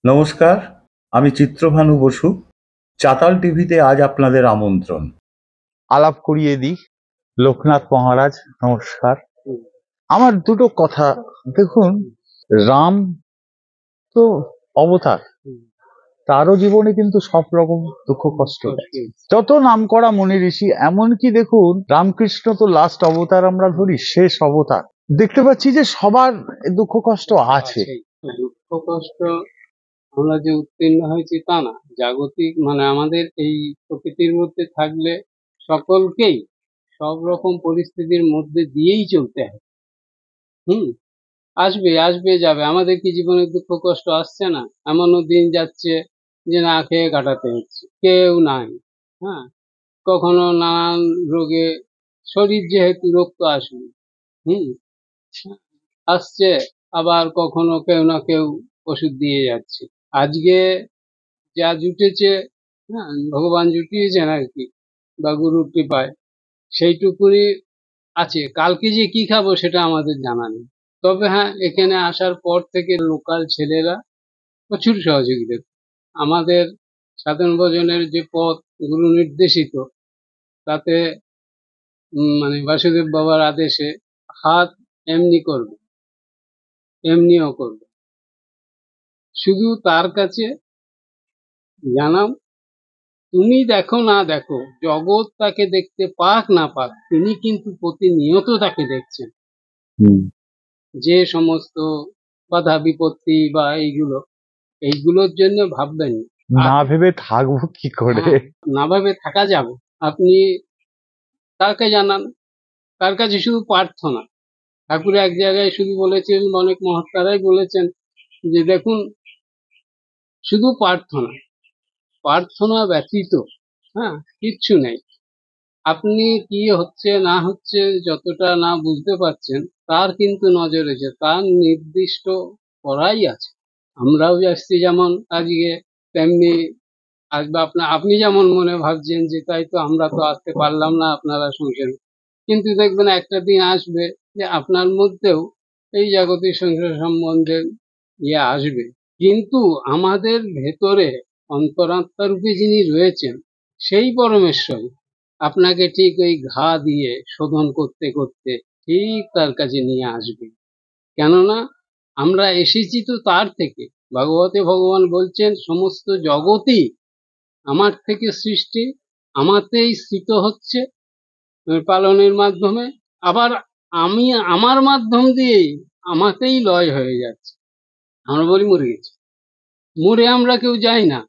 নমস্কার, আমি চিত্রভানু বসু। চাতাল টিভিতে আজ আপনাদের আমন্ত্রণ। আলাপ করিয়ে দিই। লোকনাথ মহারাজ নমস্কার। আমার দুটো কথা, দেখুন, রাম তো অবতার, তারও জীবনে কিন্তু সব রকম দুঃখ কষ্ট গেছে। যত নাম করা মুনি ঋষি, এমনকি দেখুন রামকৃষ্ণ তো লাস্ট অবতার আমরা ধরি, শেষ অবতার। দেখতে পাচ্ছি যে সবার দুঃখ কষ্ট আছে। দুঃখ কষ্ট আমরা যে উত্তীর্ণ হয়েছি তা না, জাগতিক মানে আমাদের এই প্রকৃতির মধ্যে থাকলে সকলকেই সব রকম পরিস্থিতির মধ্যে দিয়েই চলতে হয়। আসবে আসবে যাবে, আমাদের কি জীবনে দুঃখ কষ্ট আসছে না? এমনও দিন যাচ্ছে যে না খেয়ে কাটাতে হচ্ছে, কেউ নাই। হ্যাঁ, কখনো নানান রোগে, শরীর যেহেতু রোগ তো আসবে, হুম আসছে, আবার কখনো কেউ না কেউ ওষুধ দিয়ে যাচ্ছে। আজকে যা জুটেছে, হ্যাঁ, ভগবান জুটিয়েছেন আর কি, বা গুরুর কৃপায় সেইটুকুনি আছে। কালকে যে কি খাবো সেটা আমাদের জানা নেই। তবে হ্যাঁ, এখানে আসার পর থেকে লোকাল ছেলেরা প্রচুর সহযোগিতা। আমাদের সাধন ভজনের যে পথ গুরু নির্দেশিত, তাতে মানে বাসুদেব বাবার আদেশে হাত এমনি করবে, এমনিও করবে। শুধু তার কাছে জানাও, তুমি দেখো না দেখো, জগৎ তাকে দেখতে পাক না পাক, তিনি কিন্তু প্রতিনিয়ত তাকে দেখছেন। যে সমস্ত বাধা বিপত্তি বা এইগুলোর জন্য ভাববেন না ভেবে থাকবো কি করে? না ভাবে থাকা যাবে? আপনি তাকে জানান, তার কাছে শুধু প্রার্থনা। ঠাকুর এক জায়গায় শুধু বলেছেন, অনেক মহাত্মারাই বলেছেন যে দেখুন, শুধু প্রার্থনা, প্রার্থনা ব্যতীত কিচ্ছু নেই। আপনি কি হচ্ছে না হচ্ছে যতটা না বুঝতে পারছেন, তার কিন্তু নজর রয়েছে, তার নির্দিষ্ট করাই আছে। আমরাও যাচ্ছি যেমন আজকে, তেমনি আসবে আপনি যেমন মনে ভাবছেন যে তাই তো আমরা তো আসতে পারলাম না আপনারা সংসারে, কিন্তু দেখবেন একটা দিন আসবে যে আপনার মধ্যেও এই জাগতিক সংসার সম্বন্ধে আসবে। কিন্তু আমাদের ভেতরে অন্তরাত্মা রূপে যিনি রয়েছেন, সেই পরমেশ্বর আপনাকে ঠিক ওই ঘা দিয়ে শোধন করতে করতে ঠিক তার কাছে নিয়ে আসবে। কেননা আমরা এসেছি তো তার থেকে। ভাগবতে ভগবান বলছেন, সমস্ত জগৎই আমার থেকে সৃষ্টি, আমাতেই স্থিত হচ্ছে পালনের মাধ্যমে, আবার আমি আমার মাধ্যম দিয়েই আমাতেই লয় হয়ে যাচ্ছে। আমরা বলি মরে গেছি, মরে আমরা কেউ যাই না,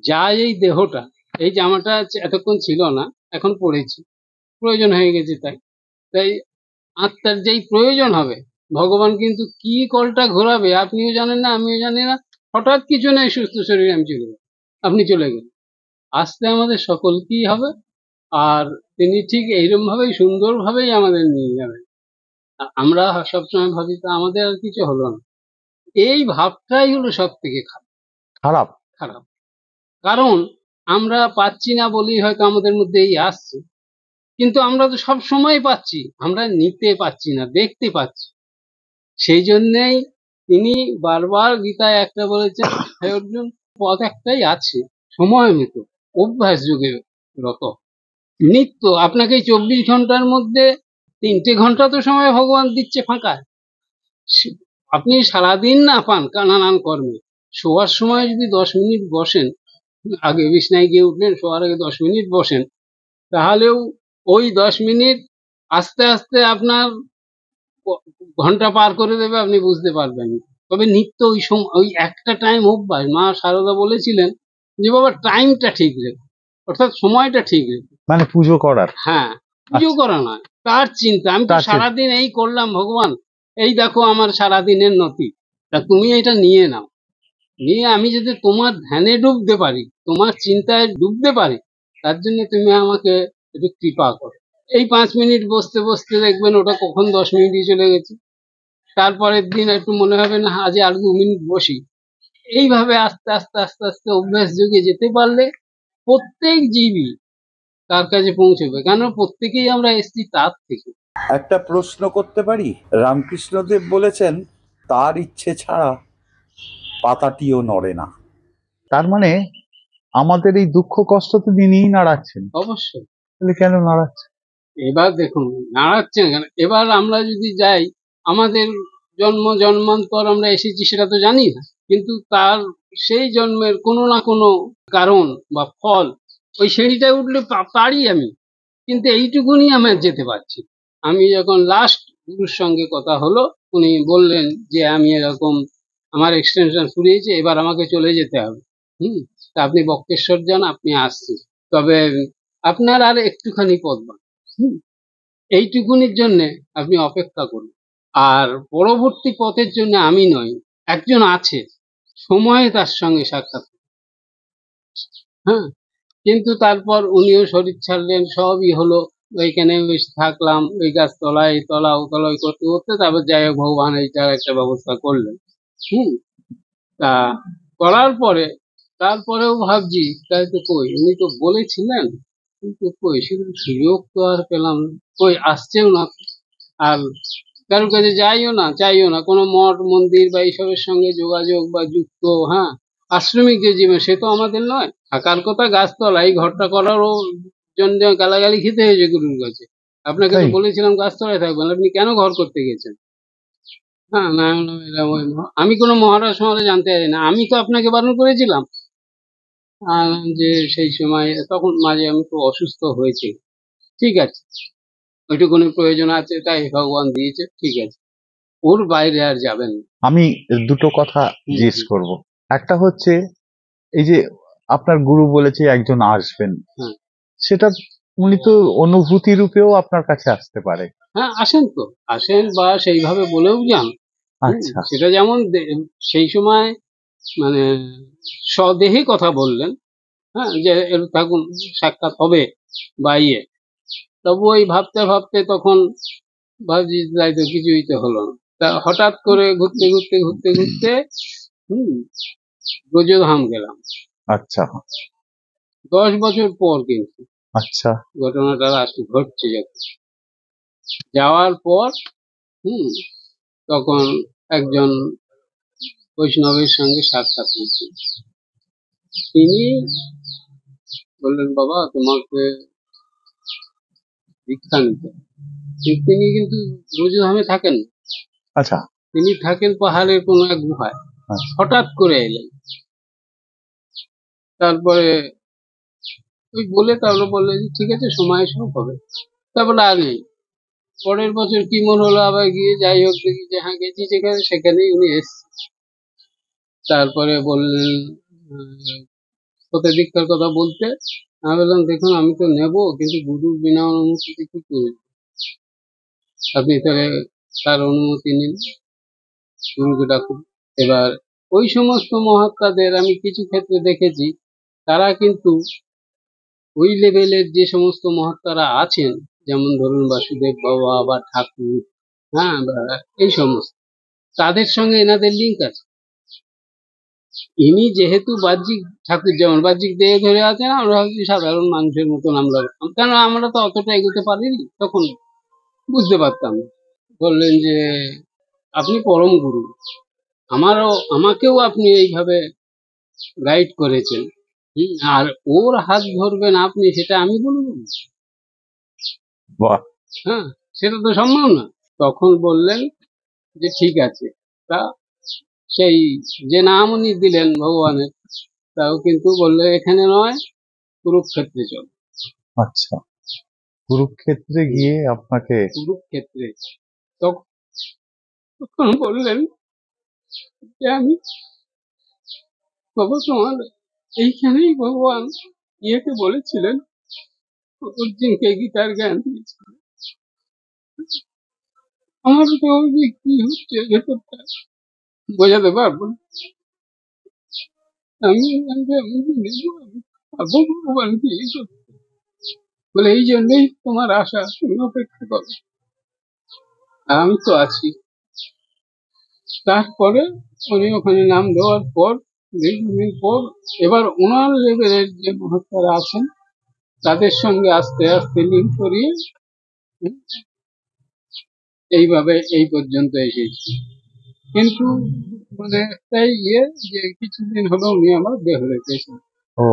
যাই এই দেহটা, এই জামাটা এতক্ষণ ছিল না, এখন পড়েছি, প্রয়োজন হয়ে গেছে। তাই তাই আত্মার যেই প্রয়োজন হবে, ভগবান কিন্তু কি কলটা ঘোরাবে আপনিও জানেন না, আমিও জানি না। হঠাৎ কিছু নেই, সুস্থ শরীরে আমি চলে গেলাম, আপনি চলে গেলেন, আসতে আমাদের সকলকেই হবে। আর তিনি ঠিক এইরকম ভাবেই সুন্দর ভাবেই আমাদের নিয়ে যাবেন। আমরা সবসময় ভাবি তো আমাদের আর কিছু হলো না, এই ভাবটাই হলো সব থেকে খারাপ। খারাপ। কারণ আমরা পাচ্ছি না বলেই হয়তো আমাদের মধ্যে এই আসছে, কিন্তু আমরা তো সব সময় পাচ্ছি, আমরা নিতে পাচ্ছি না, দেখতে পাচ্ছি। সেই জন্যেই তিনি বারবার গীতায় একটা বলেছেন, হে অর্জুন, পথ একটাই আছে, সময় মতো অভ্যাস যুগে রত। নিত্য আপনাকে 24 ঘন্টার মধ্যে 3টে ঘন্টা তো সময় ভগবান দিচ্ছে ফাঁকা। আপনি সারাদিন না পান নানান কর্মে, শোয়ার সময় যদি 10 মিনিট বসেন, আগে বিছনায় গিয়ে উঠলেন, শোয়ার আগে 10 মিনিট বসেন, তাহলেও ওই 10 মিনিট আস্তে আস্তে আপনার ঘন্টা পার করে দেবে, আপনি বুঝতে পারবেন। তবে নিত্য ওই সময় ওই একটা টাইম অভ্যাস। মা শারদা বলেছিলেন যে বাবা টাইমটা ঠিক রেখো, অর্থাৎ সময়টা ঠিক রেখো। মানে পুজো করার? হ্যাঁ, পুজো করা নয়, তার চিন্তা। আমি তো সারাদিন এই করলাম, ভগবান এই দেখো আমার সারাদিনের নথি, তা তুমি এটা নিয়ে নাও, নিয়ে আমি যদি তোমার ধ্যানে ডুবতে পারি, তোমার চিন্তায় ডুবতে পারি, তার জন্য তুমি আমাকে একটু কৃপা করো। এই 5 মিনিট বসতে বসতে দেখবেন ওটা কখন 10 মিনিটই চলে গেছে। তারপরের দিন একটু মনে হবে না আজ আর 2 মিনিট বসি। এইভাবে আস্তে আস্তে আস্তে আস্তে অভ্যাস যুগে যেতে পারলে প্রত্যেক জীবই তার কাছে পৌঁছবে, কেন প্রত্যেকেই আমরা এসেছি তার থেকে। একটা প্রশ্ন করতে পারি? রামকৃষ্ণদেব বলেছেন, তার ইচ্ছে ছাড়া পাতাটিও নড়ে না। তার মানে আমাদের এই দুঃখ কষ্ট তো তিনিই নাড়াচ্ছেন। অবশ্যই। তাহলে কেন নাড়াচ্ছেন? এবার দেখুন নাড়াচ্ছেন কেন, এবার আমরা যদি যাই, আমাদের জন্মান্তর আমরা এসেছি সেটা তো জানি না, কিন্তু তার সেই জন্মের কোনো না কোনো কারণ বা ফল, ওই সিঁড়িটায় উঠলে পারি আমি, কিন্তু এইটুকুনি আমি আর যেতে পারছি না। আমি যখন লাস্ট গুরুর সঙ্গে কথা হলো, উনি বললেন যে আমি এরকম আমার এক্সটেনশন ফুরিয়েছে, এবার আমাকে চলে যেতে হবে। তা আপনি বক্রেশ্বর যান, আপনি আসছেন, তবে আপনার আর একটুখানি পথ বাকি। এইটুকুনির জন্য আপনি অপেক্ষা করুন, আর পরবর্তী পথের জন্য আমি নই, একজন আছে, সময়ে তার সঙ্গে সাক্ষাৎ। হ্যাঁ, কিন্তু তারপর উনিও শরীর ছাড়লেন, সবই হলো, ওইখানে বেশ থাকলাম, ওই গাছতলায় এই তলা ও তলায় করতে করতে তারপর যাই হোক ভগবান এইটার একটা ব্যবস্থা করলেন। হুম তা করার পরে তারপরেও ভাবছি, তাই তো কই উনি তো বলেছিলেন, কিন্তু কই সেরকম সুযোগ তো আর পেলাম না, কই আসছেও না, আর কারোর কাছে চাইও না কোনো মঠ মন্দির বা এইসবের সঙ্গে যোগাযোগ বা যুক্ত। হ্যাঁ, আশ্রমিক যে জীবন সে তো আমাদের নয়, থাকার কথা গাছতলা, এই ঘরটা করারও জন্য গালাগালি খেতে হয়েছে গুরুর কাছে। আপনাকে তো তাই বলেছিলাম গাছতলায় থাকবেন, আপনি কেন ঘর করতে গেছেন? হ্যাঁ, না না, আমি কোনো মহারাজ মহারাজ জানতে চাই না, আমি তো আপনাকে বারণ করেছিলাম। যে সেই সময় তখন মাঝে আমি খুব অসুস্থ হয়েছি, ঠিক আছে, ওইটুকুনি প্রয়োজন আছে তাই ভগবান দিয়েছে, ঠিক আছে, ওর বাইরে আর যাবেন না। আমি দুটো কথা হুম, জিজ্ঞেস হুম, করব। একটা হচ্ছে এই যে আপনার গুরু বলেছে একজন আসবেন, হ্যাঁ সেটা উনি তো অনুভূতি রূপেও আপনার কাছে আসতে পারে। হ্যাঁ, আসেন তো, আসেন বা সেইভাবে বলেও যান। আচ্ছা সেটা যেমন সেই সময় মানে স্বদেহে কথা বললেন, হ্যাঁ, যে এর থাকুন, সাক্ষাৎ হবে বা ইয়ে, তবু ওই ভাবতে ভাবতে তখন ভাবছি তাই তো কিছুই তো হলো না। তা হঠাৎ করে ঘুরতে ঘুরতে ঘুরতে ঘুরতে হুম ব্রজধাম গেলাম, আচ্ছা 10 বছর পর। কিন্তু আচ্ছা ঘটনাটা লাস্ট ঘটছে যখন যাওয়ার পর, হুম তখন একজন বৈষ্ণবের সঙ্গে সাক্ষাৎ হয়েছে। তিনি বললেন, বাবা তোমাকে দীক্ষা নিতে হবে। তিনি কিন্তু ব্রজধামে থাকেন না, আচ্ছা তিনি থাকেন পাহাড়ের কোনো এক গুহায়। আচ্ছা হঠাৎ করে এলেন, তারপরে ওই বলে তারপরে বললে যে ঠিক আছে সময় সব হবে। তারপরে আর নেই। পরের বছর কি মন হলো আবার গিয়ে, যাই হোক দেখি যে হ্যাঁ গেছি যেখানে, সেখানেই উনি এসেছেন। তারপরে বললেন কোথায় দীক্ষার কথা বলতে, আমি বললাম দেখুন আমি তো নেবো, কিন্তু গুরুর বিনা অনুমতি কি করি, আপনি তাহলে তার অনুমতি নিন, গুরুকে ডাকুন। এবার ওই সমস্ত মহাত্মাদের আমি কিছু ক্ষেত্রে দেখেছি, তারা কিন্তু ওই লেভেলের যে সমস্ত মহাত্মারা আছেন, যেমন ধরুন বাসুদেব বাবা বা ঠাকুর, হ্যাঁ, বা এই সমস্ত, তাদের সঙ্গে এনাদের লিঙ্ক আছে। ইনি যেহেতু বাহ্যিক ঠাকুর, যেমন বাহ্যিক দেহ ধরে আছেন, আমরা হচ্ছে সাধারণ মানুষের মতন আমরা, কেন আমরা তো অতটা এগোতে পারিনি তখন, বুঝতে পারতাম না। বললেন যে আপনি পরম গুরু, আমাকেও আপনি এইভাবে গাইড করেছেন, আর ওর হাত ধরবেন আপনি, সেটা আমি বলবো না। বাহ হ্যাঁ, সেটা তো সম্ভব না। তখন বললেন যে ঠিক আছে, তা সেই যে নাম উনি দিলেন ভগবানের, তাও কিন্তু বললে এখানে নয়, কুরুক্ষেত্রে চল। আচ্ছা কুরুক্ষেত্রে গিয়ে আপনাকে কুরুক্ষেত্রে তখন তখন বললেন যে আমি, বাবা তোমার এইখানেই ভগবান ইয়েকে বলেছিলেন, অর্জুনকে গীতার জ্ঞান দিয়েছিলেন। আমার তো যে কি হচ্ছে ভেতরটা বোঝাতে পারবো না। আমি পারবো ভগবানকে এই করতে? বলে এই জন্যই তোমার আশা, তুমি অপেক্ষা করো, আর আমি তো আছি। তারপরে উনি ওখানে নাম দেওয়ার পর দীর্ঘদিন পর এবার ওনার লেভেলের যে মহাত্মারা আছেন তাদের সঙ্গে আস্তে আস্তে লিঙ্ক করিয়ে হুম, এইভাবে এই পর্যন্ত এসেছি। কিন্তু মানে একটাই যে কিছুদিন হলো উনি আমার দেহরে পেয়েছেন। ও,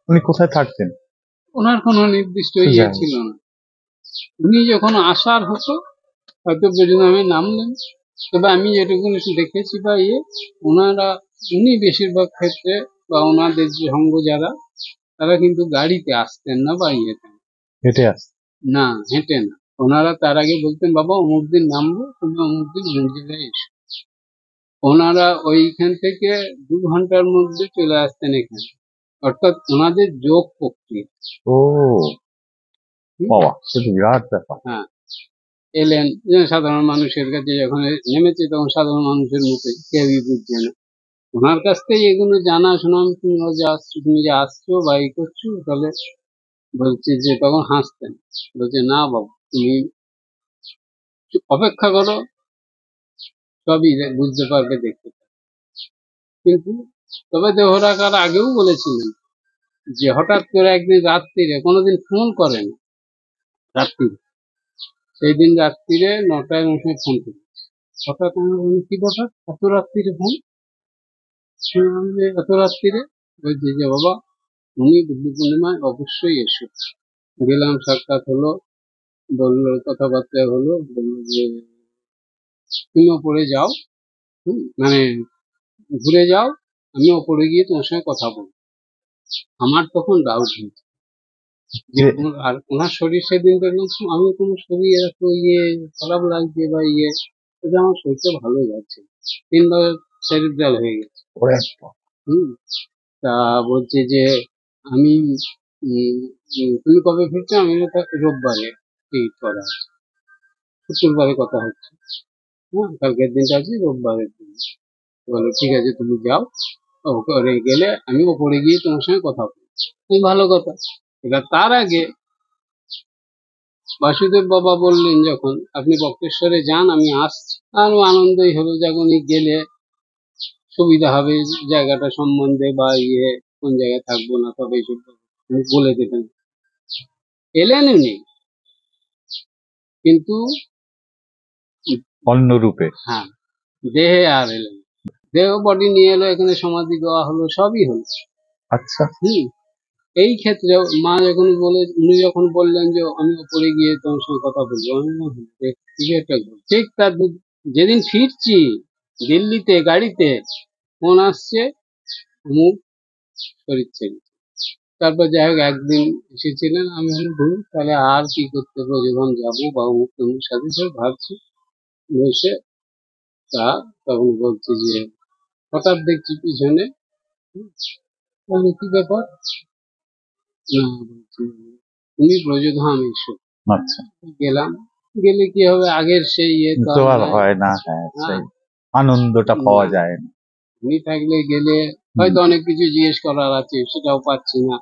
উনি কোথায় থাকতেন? ওনার কোনো নির্দিষ্ট জানি। ছিল না। উনি যখন আসার হতো হয়তো বেজুনামে নামলেন, তবে আমি যেটুকু দেখেছি বা উনি বেশিরভাগ ক্ষেত্রে বা ওনাদের যে সঙ্গ যারা, তারা কিন্তু গাড়িতে আসতেন না বা হেঁটে আসতেন? না, হেঁটে না। ওনারা তার আগে বলতেন, বাবা অমুক দিন নামবো, তুমি অমুক দিন অমুক জায়গায় এসো। ওনারা ওইখান থেকে 2 ঘন্টার মধ্যে চলে আসতেন এখানে, অর্থাৎ ওনাদের যোগ প্রক্রিয়া। ও বাবা, সেটা বিরাট ব্যাপার। হ্যাঁ, এলেন সাধারণ মানুষের কাছে, যখন নেমেছে তখন সাধারণ মানুষের মতো, কেউই বুঝছে না। ওনার কাছ থেকে এগুলো জানা শোনা, তুমি যে আসছো বা এই করছো, তাহলে বলছে যে, তখন হাসতেন, বলছে না বাবু তুমি অপেক্ষা করো, সবই বুঝতে পারবে, দেখতে পারবে। কিন্তু তবে দেহরাকার আগেও বলেছিলেন যে হঠাৎ করে একদিন রাত্রিরে, কোনোদিন ফোন করেন রাত্রি, সেই দিন রাত্রিরে 9টায় আমার সঙ্গে ফোন করি। হঠাৎ আমার বলি, কি ব্যাপার এত রাত্রিরে ফোন? এত রাত্রিরে? বলছি যে বাবা তুমি বুদ্ধ পূর্ণিমায় অবশ্যই এসো। গেলাম, সাক্ষাৎ হলো, বললো, কথাবার্তা হলো, বললো যে তুমি ওপরে যাও, মানে ঘুরে যাও, আমি ওপরে গিয়ে তোমার সঙ্গে কথা বলবো। আমার তখন ডাউট হয়েছে যে আর ওনার শরীর, সেদিন দেখলাম আমি তোমার শরীর এত খারাপ লাগছে বা আমার শরীরটা ভালো যাচ্ছে, 3বার সেরিব্রাল হয়ে গেছে। তা বলছে যে আমি তুমি কবে ফিরছো? আমি রোববারে টিকিট করা আছে, শুক্রবারে কথা হচ্ছে, কালকের দিনটা আছে, রোববারে। বলো ঠিক আছে তুমি যাও, ওপরে গেলে আমি ওপরে গিয়ে তোমার সঙ্গে কথা বলবো। ভালো কথা। এবার তার আগে বাসুদেব বাবা বললেন, যখন আপনি বক্রেশ্বরে যান, আমি আসছি। আরো আনন্দই হলো, যখন গেলে সুবিধা হবে জায়গাটা সম্বন্ধে বা কোন জায়গায় থাকবো না, তবে এইসব বলে দেবেন। এলেন উনি, কিন্তু অন্য রূপে। হ্যাঁ, দেহে আর এলেন, দেহ বডি নিয়ে এলো, এখানে সমাধি দেওয়া হলো, সবই হলো। আচ্ছা। এই ক্ষেত্রে মা যখন উনি যখন বললেন যে আমি ওপরে গিয়ে তোমার সঙ্গে কথা বলবো, ঠিক তার যেদিন ফিরছি দিল্লিতে গাড়িতে ফোন আসছে, অমুক শরীর ছেড়ে। তারপর যাই হোক একদিন এসেছিলেন, আমি বলি তাহলে আর কি করতে হবে, যখন যাবো বা অমুক তমুক সাথে সব ভাবছি বসে। তা তখন বলছি যে হঠাৎ দেখছি পিছনে, কি ব্যাপার? না, বলছি তুমি ব্রজধাম এসো। আচ্ছা। গেলাম, গেলে কি হবে, আগের সেই তো আর হয় না। হ্যাঁ, সেই আনন্দটা পাওয়া যায় না। উনি থাকলে গেলে হয়তো অনেক কিছু জিজ্ঞেস করার আছে, সেটাও পাচ্ছি না।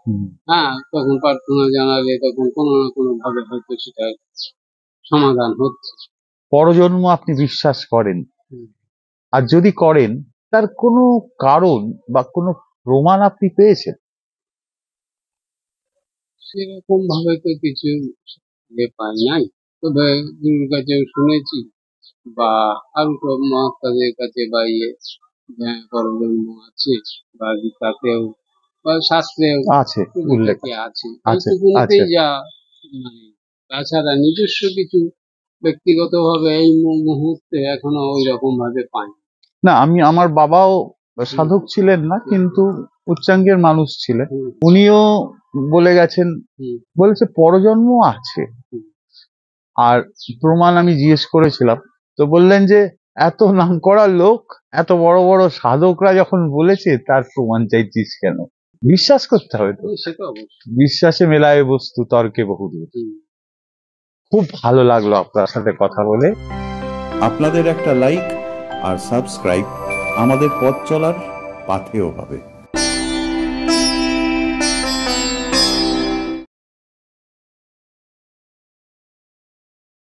তখন প্রার্থনা জানালে তখন কোনো না কোনো ভাবে হয়তো সেটা সমাধান হচ্ছে। পরজন্ম আপনি বিশ্বাস করেন? আর যদি করেন, তার কোনো কারণ বা কোনো প্রমাণ আপনি পেয়েছেন? সেরকম ভাবে তো কিছু পাই নাই, তবে গুরুর কাছে শুনেছি বা আরো সব মহাত্মাদের কাছে বা পরজন্ম আছে, বা গীতাতেও বা শাস্ত্রেও আছে উল্লেখ আছে, আছে। এইটুকুনিতেই যা, মানে তাছাড়া নিজস্ব কিছু ব্যক্তিগত ভাবে এই মুহূর্তে এখনো ওই রকম ভাবে পাই না। আমার বাবাও সাধক ছিলেন না, কিন্তু উচ্চাঙ্গের মানুষ ছিলেন। উনিও বলে গেছেন, বলেছে পরজন্ম আছে। আর প্রমাণ আমি জিজ্ঞেস করেছিলাম, তো বললেন যে এত নামকরা লোক, এত বড় বড় সাধকরা যখন বলেছে, তার প্রমাণ চাইছিস কেন? বিশ্বাস করতে হবে তো। বিশ্বাসে মেলায় বস্তু, তর্কে বহুদূর। খুব ভালো লাগলো আপনার সাথে কথা বলে। আপনাদের একটা লাইক আর সাবস্ক্রাইব আমাদের পথ চলার পাথেয় হবে।